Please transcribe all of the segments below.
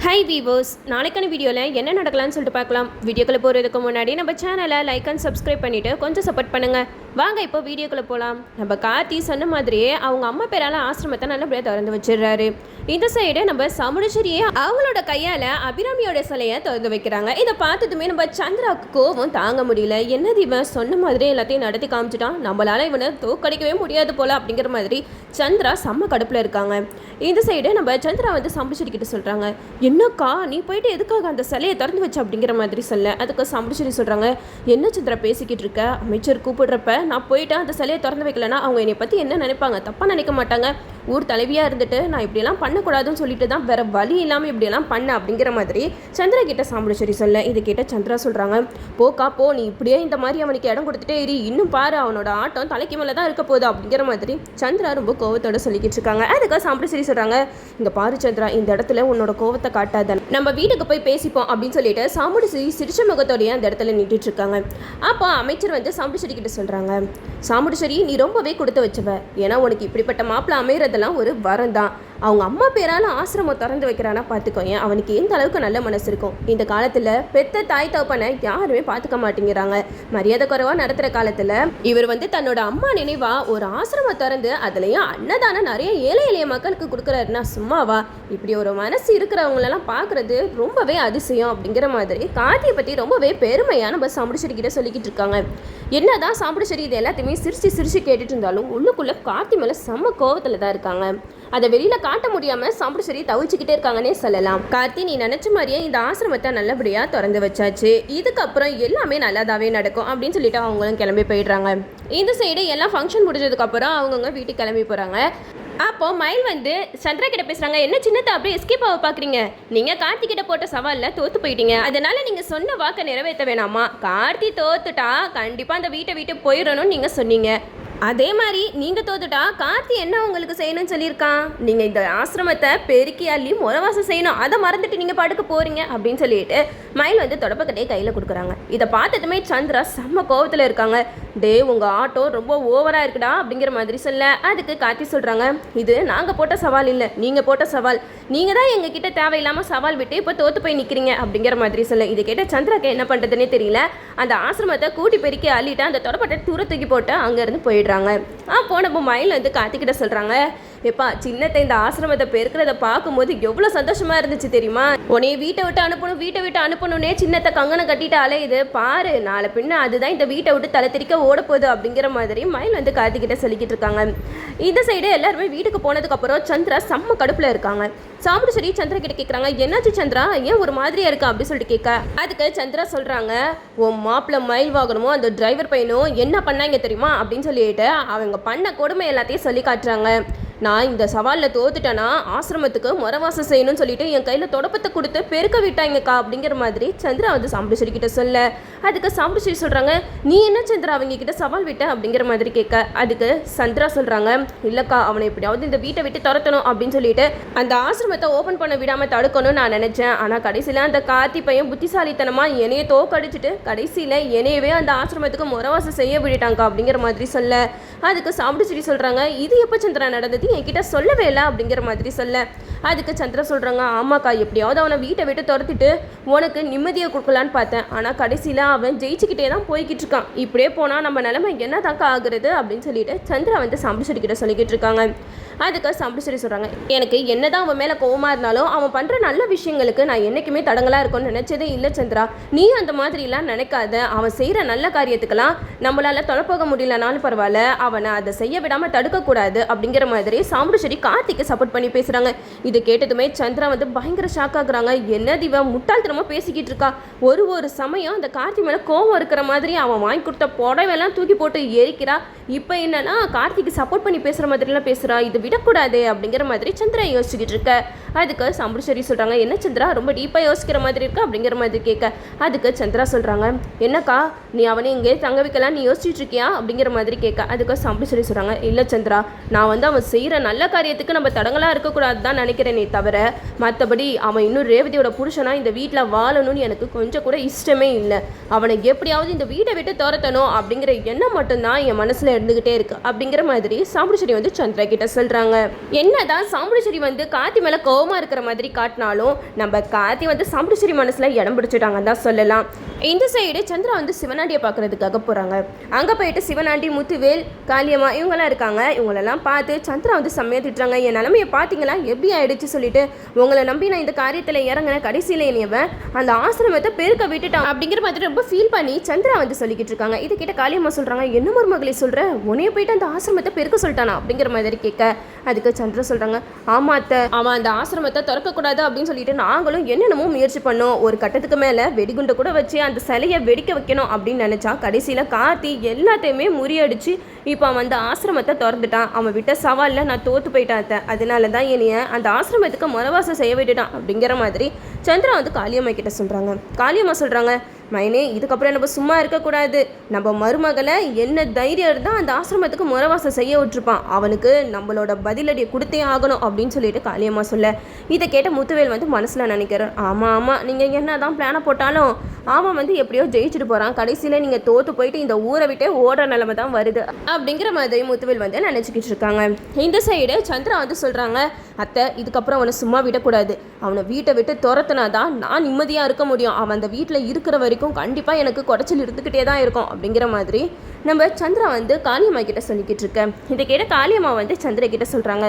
High viewers, நாளைக்கான வீடியோவில் என்ன நடக்கலாம்னு சொல்லிட்டு பார்க்கலாம். வீடியோக்குள்ளே போகிறதுக்கு முன்னாடி நம்ம சேனலை லைக் அண்ட் சப்ஸ்கிரைப் பண்ணிவிட்டு கொஞ்சம் சப்போர்ட் பண்ணுங்கள். வாங்க இப்போ வீடியோக்குள்ளே போகலாம். நம்ம கார்த்தி சொன்ன மாதிரியே அவங்க அம்மா பேரால் ஆசிரமத்தை நல்லபடியாக திறந்து வச்சிடுறாரு. இந்த சைடு நம்ம சமுடேஸ்வரியே அவங்களோட கையால் அபிராமியோட சிலையை திறந்து வைக்கிறாங்க. இதை பார்த்ததுமே நம்ம சந்திராவுக்கு கோவம் தாங்க முடியல. என்னது இவன் சொன்ன மாதிரி எல்லாத்தையும் நடத்தி காமிச்சிட்டான், நம்மளால் இவனை தோக்கடிக்கவே முடியாது போல அப்படிங்கிற மாதிரி சந்திரா செம்ம கடுப்பில் இருக்காங்க. இந்த சைடு நம்ம சந்திரா வந்து சமுடேஸ்வரி கிட்ட சொல்கிறாங்க, என்னக்கா நீ போயிட்டு எதுக்காக அந்த சிலையை திறந்து வச்ச அப்படிங்கிற மாதிரி சொல்ல. அதுக்கு சமுடேஸ்வரி சொல்கிறாங்க, என்ன சந்திரா பேசிக்கிட்டு இருக்க, அமைச்சர் கூப்பிடுறப்ப நான் போயிட்டு அந்த சிலையை திறந்து வைக்கலன்னா அவங்க என்னை பற்றி என்ன நினைப்பாங்க, தப்பாக நினைக்க மாட்டாங்க, ஊர் தலைவியாக இருந்துட்டு நான் இப்படியெல்லாம் பண்ணக்கூடாதுன்னு சொல்லிட்டு தான் வேற வழி இல்லாமல் இப்படியெல்லாம் பண்ண அப்படிங்கிற மாதிரி சந்திரா கிட்ட சமுடேஸ்வரி சொல்ல. இது கேட்ட சந்திரா சொல்கிறாங்க, போக்கா போ, நீ இப்படியே இந்த மாதிரி அவனுக்கு இடம் கொடுத்துட்டே இரு, இன்னும் பாரு அவனோட ஆட்டம் தலைக்கு மேலே தான் இருக்க போகுது அப்படிங்கிற மாதிரி சந்திரா ரொம்ப கோவத்தோட சொல்லிக்கிட்டு இருக்காங்க. அதுக்காக சமுடேஸ்வரி சொல்கிறாங்க, இங்கே பாரு சந்திரா, இந்த இடத்துல உன்னோட கோவத்தை காட்டாத, நம்ம வீட்டுக்கு போய் பேசிப்போம் அப்படின்னு சொல்லிட்டு சமுடேஸ்வரி சிரிச்ச முகத்தோடைய அந்த இடத்துல நின்றுட்டு இருக்காங்க. அப்போ அமைச்சர் வந்து சமுடேஸ்வரி கிட்ட சொல்கிறாங்க, சமுடேஸ்வரி நீ ரொம்பவே கொடுத்து வச்சவ, ஏன்னா உனக்கு இப்படிப்பட்ட மாப்பிள்ளை அமைகிறது ஒரு வரம் தான். அவங்க அம்மா பேரால ஆசிரமம் திறந்து வைக்கிறானா பார்த்துக்கோங்க, அவனுக்கு எந்த அளவுக்கு நல்ல மனசு இருக்கும். இந்த காலத்தில் பெத்த தாய் தகப்பனை யாருமே பார்த்துக்க மாட்டேங்கிறாங்க. மரியாதை குறைவா நடத்துகிற காலத்தில் இவர் வந்து தன்னோட அம்மா நினைவா ஒரு ஆசிரமம் திறந்து அதுலேயும் அன்னதானம் நிறைய ஏழை எளிய மக்களுக்கு கொடுக்குறாருன்னா சும்மாவா? இப்படி ஒரு மனசு இருக்கிறவங்களெல்லாம் பார்க்குறது ரொம்பவே அதிசயம் அப்படிங்கிற மாதிரி கார்த்தியை பற்றி ரொம்பவே பெருமையாக நம்ம சமுடேஸ்வரி கிட்ட சொல்லிக்கிட்டு இருக்காங்க. என்னதான் சமுடேஸ்வரி இது எல்லாத்தையுமே சிரிச்சு கேட்டுட்டு இருந்தாலும் உள்ளுக்குள்ளே கார்த்தி மேலே செம்ம கோவத்தில் தான் இருக்காங்க. அதை வெளியில் காட்ட முடியாமல் சமுடேஸ்வரி தவிச்சுக்கிட்டே இருக்காங்கன்னே சொல்லலாம். கார்த்தி, நீ நினச்ச மாதிரியே இந்த ஆசிரமத்தை நல்லபடியாக திறந்து வச்சாச்சு, இதுக்கப்புறம் எல்லாமே நல்லாதாவே நடக்கும் அப்படின்னு சொல்லிட்டு அவங்களும் கிளம்பி போயிடுறாங்க. இந்த சைடு எல்லாம் ஃபங்க்ஷன் முடிஞ்சதுக்கப்புறம் அவங்கவுங்க வீட்டுக்கு கிளம்பி போகிறாங்க. அப்போ மயில் வந்து சந்திரா கிட்ட பேசுறாங்க, என்ன சின்னத்தை அப்படியே எஸ்கேப் ஆக பார்க்குறீங்க, நீங்கள் கார்த்தி கிட்ட போட்ட சவாலில் தோற்று போயிட்டீங்க, அதனால நீங்கள் சொன்ன வாக்கை நிறைவேற்ற வேணாமா, கார்த்தி தோத்துட்டா கண்டிப்பாக அந்த வீட்டை விட்டு போயிடணும்னு நீங்கள் சொன்னீங்க, அதே மாதிரி நீங்கள் தோத்துட்டா கார்த்தி என்ன உங்களுக்கு செய்யணும்னு சொல்லியிருக்கான், நீங்கள் இந்த ஆசிரமத்தை பெருக்கி அள்ளி முறவாசம் செய்யணும், அதை மறந்துட்டு நீங்கள் பாட்டுக்கு போகிறீங்க அப்படின்னு சொல்லிட்டு மயில் வந்து தொடப்பக்கட்டையை கையில் கொடுக்குறாங்க. இதை பார்த்ததுமே சந்திரா செம்ம கோவத்தில் இருக்காங்க. டே, உங்கள் ஆட்டோ ரொம்ப ஓவராக இருக்குடா அப்படிங்கிற மாதிரி சொல்ல. அதுக்கு கார்த்தி சொல்கிறாங்க, இது நாங்கள் போட்ட சவால் இல்லை, நீங்கள் போட்ட சவால், நீங்கள் தான் எங்ககிட்ட தேவையில்லாமல் சவால் விட்டு இப்போ தோற்று போய் நிற்கிறீங்க அப்படிங்கிற மாதிரி சொல்ல. இதை கேட்ட சந்திராக்கு என்ன பண்ணுறதுன்னே தெரியல. அந்த ஆசிரமத்தை கூட்டி பெருக்கி அள்ளிட்டு அந்த தொடப்பட்டை தூர தூக்கி போட்டு அங்கேருந்து போயிடுறாங்க. அப்போ நம்ம மயில் வந்து கார்த்திகிட்ட சொல்கிறாங்க, எப்பா சின்னத்தை இந்த ஆசிரமத்தை பெருக்கிறத பார்க்கும்போது எவ்வளோ சந்தோஷமாக இருந்துச்சு தெரியுமா, உன்னைய வீட்டை விட்டு அனுப்பணுன்னே சின்னத்தை கங்கணம் கட்டிட்டு அலையுது பாரு, நாளை பின்ன அதுதான் இந்த வீட்டை விட்டு தலை திரிக்க ஓட போகுது அப்படிங்கிற மாதிரி மயில் வந்து கார்த்திகிட்ட சொல்லிக்கிட்டு இருக்காங்க. இந்த சைடு எல்லாருமே வீட்டுக்கு போனதுக்கப்புறம் சந்திரா செம்ம கடுப்பில் இருக்காங்க. சமுடேஸ்வரி சந்திரா கிட்ட கேட்குறாங்க, என்னாச்சு சந்திரா, ஏன் ஒரு மாதிரியா இருக்கா அப்படின்னு சொல்லிட்டு கேட்க. அதுக்கு சந்திரா சொல்கிறாங்க, உன் மாப்பிள்ளை மயில் வாகனமோ அந்த டிரைவர் பையனும் என்ன பண்ணாங்க தெரியுமா அப்படின்னு சொல்லிட்டு அவங்க பண்ண கொடுமை எல்லாத்தையும் சொல்லி காட்டுறாங்க. நான் இந்த சவாலில் தோத்துட்டேன்னா ஆசிரமத்துக்கு முறவாசம் செய்யணும்னு சொல்லிட்டு என் கையில் தொடப்பத்தை கொடுத்து பெருக்க விட்டாங்கக்கா அப்படிங்கிற மாதிரி சந்திரா வந்து சமுடேஸ்வரி கிட்ட சொல்ல. அதுக்கு சமுடேஸ்வரி சொல்கிறாங்க, நீ என்ன சந்திரா அவங்க கிட்ட சவால் விட்ட அப்படிங்கிற மாதிரி கேட்க. அதுக்கு சந்திரா சொல்கிறாங்க, இல்லைக்கா அவனை எப்படியாவது இந்த வீட்டை விட்டு துரத்தணும் அப்படின்னு சொல்லிட்டு அந்த ஆசிரமத்தை ஓப்பன் பண்ண விடாமல் தடுக்கணும்னு நான் நினச்சேன். ஆனால் கடைசியில் அந்த கார்த்தி பையன் புத்திசாலித்தனமாக என்னையை தோக்கடிச்சிட்டு கடைசியில் என்னையவே அந்த ஆசிரமத்துக்கு முறவாசம் செய்ய விட்டுட்டாங்கக்கா அப்படிங்கிற மாதிரி சொல்ல. அதுக்கு சமுடேஸ்வரி சொல்கிறாங்க, இது எப்போ சந்திரா நடந்தது, என்கிட்ட சொல்லவே இல்லை அப்படிங்கிற மாதிரி சொல்ல. அதுக்கு சந்திரா சொல்கிறாங்க, ஆமாக்கா எப்படியாவது அவனை வீட்டை விட்டு துரத்திட்டு உனக்கு நிம்மதியை கொடுக்கலான்னு பார்த்தேன், ஆனால் கடைசியில் அவன் ஜெயிச்சுக்கிட்டே தான் போய்கிட்டு இருக்கான், இப்படியே போனால் நம்ம நிலைமை என்ன தாக்கா ஆகுறது அப்படின்னு சொல்லிட்டு சந்திரா வந்து சமுடேஸ்வரி கிட்ட சொல்லிக்கிட்டு இருக்காங்க. அதுக்கு சமுடேஸ்வரி சொல்கிறாங்க, எனக்கு என்னதான் அவன் மேலே கோவமாக இருந்தாலும் அவன் பண்ணுற நல்ல விஷயங்களுக்கு நான் என்றைக்குமே தடங்களாக இருக்கும்னு நினச்சதே இல்லை சந்திரா, நீ அந்த மாதிரிலாம் நினைக்காத, அவன் செய்கிற நல்ல காரியத்துக்கெல்லாம் நம்மளால் தொலைப்போக முடியலனாலும் பரவாயில்ல, அவனை அதை செய்ய விடாமல் தடுக்கக்கூடாது அப்படிங்கிற மாதிரி சமுடேஸ்வரி கார்த்திக்கு சப்போர்ட் பண்ணி பேசுகிறாங்க. இது கேட்டதுமே சந்திரா வந்து பயங்கர ஷாக் ஆகுறாங்க. என்னது இவன் முட்டாள்தனமாக பேசிக்கிட்டு இருக்கா, ஒரு சமயம் அந்த கார்த்தி மேலே கோவம் இருக்கிற மாதிரி அவன் வாங்கி கொடுத்த புடவையெல்லாம் தூக்கி போட்டு எரிக்கிறா, இப்போ என்னன்னா கார்த்திக்கு சப்போர்ட் பண்ணி பேசுகிற மாதிரிலாம் பேசுகிறா, இது விடக்கூடாது அப்படிங்கிற மாதிரி சந்திரா யோசிச்சுக்கிட்டு இருக்க. அதுக்கு சமுடேஸ்வரி சொல்கிறாங்க, என்ன சந்திரா ரொம்ப டீப்பாக யோசிக்கிற மாதிரி இருக்கா அப்படிங்கிற மாதிரி கேட்க. அதுக்கு சந்திரா சொல்கிறாங்க, என்னக்கா நீ அவனை இங்கே தங்க வைக்கலாம் நீ யோசிச்சுட்டு இருக்கியா அப்படிங்கிற மாதிரி கேட்க. அதுக்கு சமுடேஸ்வரி சொல்கிறாங்க, இல்லை சந்திரா, நான் வந்து அவன் செய்கிற நல்ல காரியத்துக்கு நம்ம தடங்களாக இருக்கக்கூடாது தான் நினைக்கிறேன், நினைக்கிறேனே தவிர மற்றபடி அவன் இன்னும் ரேவதியோட புருஷனா இந்த வீட்டில் வாழணும்னு எனக்கு கொஞ்சம் கூட இஷ்டமே இல்லை. அவனை எப்படியாவது இந்த வீட்டை விட்டு துரத்தணும் அப்படிங்கிற எண்ணம் மட்டும்தான் என் மனசில் இருந்துக்கிட்டே இருக்கு அப்படிங்கிற மாதிரி சாமுண்டீஸ்வரி வந்து சந்திரா கிட்ட சொல்கிறாங்க. என்னதான் சாமுண்டீஸ்வரி வந்து கார்த்தி மேலே கோவமாக இருக்கிற மாதிரி காட்டினாலும் நம்ம கார்த்தி வந்து சாமுண்டீஸ்வரி மனசில் இடம் பிடிச்சிட்டாங்கன்னு தான் சொல்லலாம். இந்த சைடு சந்திரா வந்து சிவனாண்டியை பார்க்கறதுக்காக போகிறாங்க. அங்கே போயிட்டு சிவனாண்டி, முத்துவேல், காளியம்மா இவங்கெல்லாம் இருக்காங்க. இவங்களெல்லாம் பார்த்து சந்திரா வந்து செம்மையாக திட்டுறாங்க. என் நிலமையை பார்த்தீங்களா எப்படி ஆயிடுச்சு சொல்லிட்டு, உங்களை நம்பி நான் இந்த காரியத்தில் இறங்கின கடைசியில் என்னவன் அந்த ஆசிரமத்தை பெருக்க விட்டுட்டான் அப்படிங்கிற மாதிரி ரொம்ப ஃபீல் பண்ணி சந்திரா வந்து சொல்லிக்கிட்டு இருக்காங்க. இதை கேட்ட காளியம்மா சொல்கிறாங்க, என்ன மருமகளே சொல்கிற, உன்னைய போயிட்டு அந்த ஆசிரமத்தை பெருக்க சொல்லிட்டானா அப்படிங்கிற மாதிரி கேட்க, அதுக்கு சந்திரா சொல்கிறாங்க, ஆமா அத்தை, அவன் அந்த ஆசிரமத்தை திறக்கக்கூடாது அப்படின்னு சொல்லிட்டு நாங்களும் என்னென்னமோ முயற்சி பண்ணோம். ஒரு கட்டத்துக்கு மேலே வெடிகுண்டை கூட வச்சு அந்த சிலையை வெடிக்க வைக்கணும் அப்படின்னு நினச்சா கடைசியில் கார்த்தி எல்லாத்தையுமே முறியடிச்சு இப்போ அவன் அந்த ஆசிரமத்தை திறந்துட்டான். அவன் விட்ட சவாலில் நான் தோற்று போயிட்டான், அதனால தான் என்னைய அந்த ஆசிரமத்துக்கு முறவாசம் செய்ய விட்டுட்டான் அப்படிங்கிற மாதிரி சந்திரா வந்து காளியம்மா கிட்ட சொல்கிறாங்க. காளியம்மா சொல்கிறாங்க, மைனே இதுக்கப்புறம் நம்ம சும்மா இருக்கக்கூடாது. நம்ம மருமகளை என்ன தைரியம் இருந்தால் அந்த ஆசிரமத்துக்கு முறவாசம் செய்ய விட்டுருப்பான். அவனுக்கு நம்மளோட பதிலடியை கொடுத்தே ஆகணும் அப்படின்னு சொல்லிட்டு காளியம்மா சொல்ல, இதை கேட்ட முத்துவேல் வந்து மனசில் நினைக்கிறேன், ஆமாம் நீங்கள் என்ன தான் பிளானை போட்டாலும் அவன் வந்து எப்படியோ ஜெயிச்சுட்டு போகிறான். கடைசியில் நீங்கள் தோற்று போயிட்டு இந்த ஊரை விட்டே ஓடுற நிலைமை தான் வருது அப்படிங்கிற மாதிரி முத்துவேல் வந்து நினச்சிக்கிட்டு இருக்காங்க. இந்த சைடு சந்திரா வந்து சொல்கிறாங்க, அத்தை இதுக்கப்புறம் அவனை சும்மா விடக்கூடாது. அவனை வீட்டை விட்டு துரத்துனா தான் நான் நிம்மதியாக இருக்க முடியும். அவன் அந்த வீட்டில் இருக்கிற வரைக்கும் கண்டிப்பாக எனக்கு குறைச்சல் இருந்துக்கிட்டே தான் இருக்கும் அப்படிங்கிற மாதிரி நம்ம சந்திரா வந்து காளியம்மா கிட்ட சொல்லிக்கிட்டு இருக்கேன். இதை கேட்ட காளியம்மா வந்து சந்திரா கிட்ட சொல்கிறாங்க,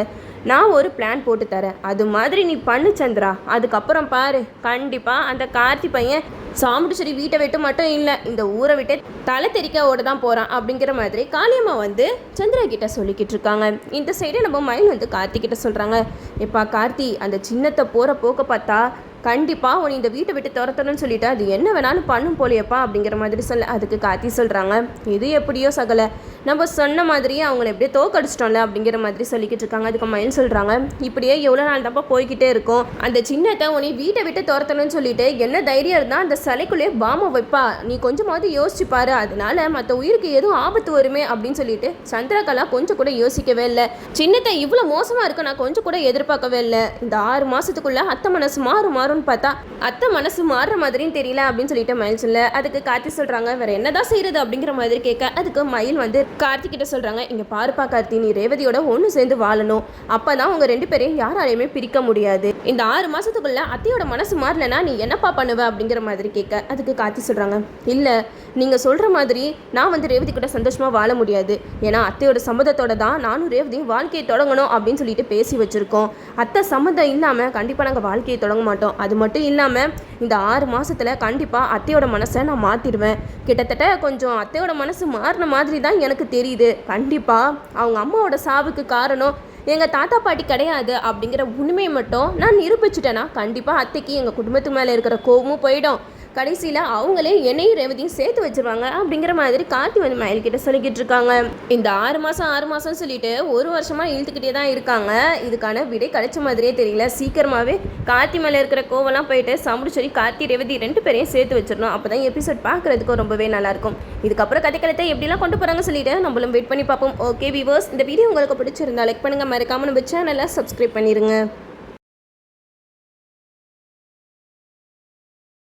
நான் ஒரு பிளான் போட்டு தரேன், அது மாதிரி நீ பண்ணு சந்திரா. அதுக்கப்புறம் பாரு, கண்டிப்பாக அந்த கார்த்தி பையன் சாமுண்டீஸ்வரி வீட்டை விட்டு மட்டும் இல்லை இந்த ஊரை விட்டு தலை தெறிக்க ஓட தான் போகிறான் அப்படிங்கிற மாதிரி காளியம்மா வந்து சந்திரா கிட்ட சொல்லிக்கிட்டு இருக்காங்க. இந்த சைடு நம்ம மயில் வந்து கார்த்தி கிட்ட சொல்கிறாங்க, எப்பா கார்த்தி அந்த சின்னத்தை போகிற போக்க பார்த்தா கண்டிப்பாக உன் இந்த வீட்டை விட்டு துரத்தணும்னு சொல்லிட்டு அது என்ன வேணாலும் பண்ணும் போலியப்பா அப்படிங்கிற மாதிரி சொல்ல, அதுக்கு கார்த்தி சொல்கிறாங்க, இது எப்படியோ சகலை, நம்ம சொன்ன மாதிரியே அவங்கள எப்படியோ தோக்கடிச்சிட்டோம்ல அப்படிங்கிற மாதிரி சொல்லிக்கிட்டு இருக்காங்க. அதுக்கு மயில் சொல்கிறாங்க, இப்படியே எவ்வளோ நாள் தான்ப்பா போய்கிட்டே இருக்கும். அந்த சின்னத்தை உன்னை வீட்டை விட்டு துரத்தணும்னு சொல்லிட்டு என்ன தைரியம் இருந்தால் அந்த சிலைக்குள்ளேயே பாம வைப்பா, நீ கொஞ்சமாவது யோசிச்சு பாரு, அதனால மற்ற உயிருக்கு எதுவும் ஆபத்து வருமே அப்படின்னு சொல்லிட்டு சந்திரகலா கொஞ்சம் கூட யோசிக்கவே இல்லை. சின்னத்தை இவ்வளோ மோசமாக இருக்கு நான் கொஞ்சம் கூட எதிர்பார்க்கவே இல்லை. இந்த 6 மாதத்துக்குள்ளே அத்தை மனசு மாறும் பார்த்தா அத்தை மனசு மாறுற மாதிரியும் தெரியல அப்படின்னு சொல்லிட்டு மயில் சொல்ல, அதுக்கு கார்த்தி சொல்றாங்க, வேற என்னதான் செய்யறது அப்படிங்கிற மாதிரி கேட்க, அதுக்கு மயில் வந்து கார்த்தி கிட்ட சொல்றாங்க, இங்க பாருப்பா கார்த்தி, நீ ரேவதியோட ஒன்று சேர்ந்து வாழணும். அப்பதான் உங்க 2 பேரையும் யாராலையுமே பிரிக்க முடியாது. இந்த 6 மாசத்துக்குள்ள அத்தையோட மனசு மாறலன்னா நீ என்னப்பா பண்ணுவ அப்படிங்கிற மாதிரி கேட்க, அதுக்கு கார்த்தி சொல்றாங்க, இல்ல நீங்க சொல்ற மாதிரி நான் வந்து ரேவதி கூட சந்தோஷமா வாழ முடியாது. ஏன்னா அத்தையோட சம்மதத்தோட தான் நானும் ரேவதியும் வாழ்க்கையை தொடங்கணும் அப்படின்னு சொல்லிட்டு பேசி வச்சிருக்கோம். அத்தை சம்மதம் இல்லாம கண்டிப்பா நாங்கள் வாழ்க்கையை தொடங்க மாட்டோம். அது மட்டும் இல்லாமல் இந்த 6 மாதத்தில் கண்டிப்பாக அத்தையோட மனசை நான் மாற்றிடுவேன். கிட்டத்தட்ட கொஞ்சம் அத்தையோட மனசு மாறின மாதிரி தான் எனக்கு தெரியுது. கண்டிப்பாக அவங்க அம்மாவோட சாவுக்கு காரணம் எங்கள் தாத்தா பாட்டி கிடையாது அப்படிங்கிற உண்மையை மட்டும் நான் நிரூபிச்சிட்டேன்னா கண்டிப்பாக அத்தைக்கு எங்கள் குடும்பத்து மேலே இருக்கிற கோவமும் போயிடும். கடைசியில் அவங்களே என்னையும் ரேவதியும் சேர்த்து வச்சிருவாங்க அப்படிங்கிற மாதிரி கார்த்தி வந்து மயில் கிட்ட சொல்லிக்கிட்டு இருக்காங்க. இந்த 6 மாதம் சொல்லிட்டு 1 வருஷமாக இழுத்துக்கிட்டே தான் இருக்காங்க. இதுக்கான விடை கிடைச்ச மாதிரியே தெரியல. சீக்கிரமாகவே கார்த்தி மேலே இருக்கிற கோவெல்லாம் போயிட்டு சாமுண்டீஸ்வரி கார்த்தி ரேவதி 2 பேரையும் சேர்த்து வச்சிடணும். அப்போ தான் எபிசோட் பார்க்குறதுக்கும் ரொம்பவே நல்லாயிருக்கும். இதுக்கப்புறம் கதைக்களத்தை எப்படிலாம் கொண்டு போகிறாங்க சொல்லிட்டு நம்மளும் வெயிட் பண்ணி பார்ப்போம். ஓகே வியூவர்ஸ், இந்த வீடியோ உங்களுக்கு பிடிச்சிருந்தா லைக் பண்ணுங்கள், மறக்காம நம்ம சேனலை சப்ஸ்கிரைப் பண்ணிடுங்க.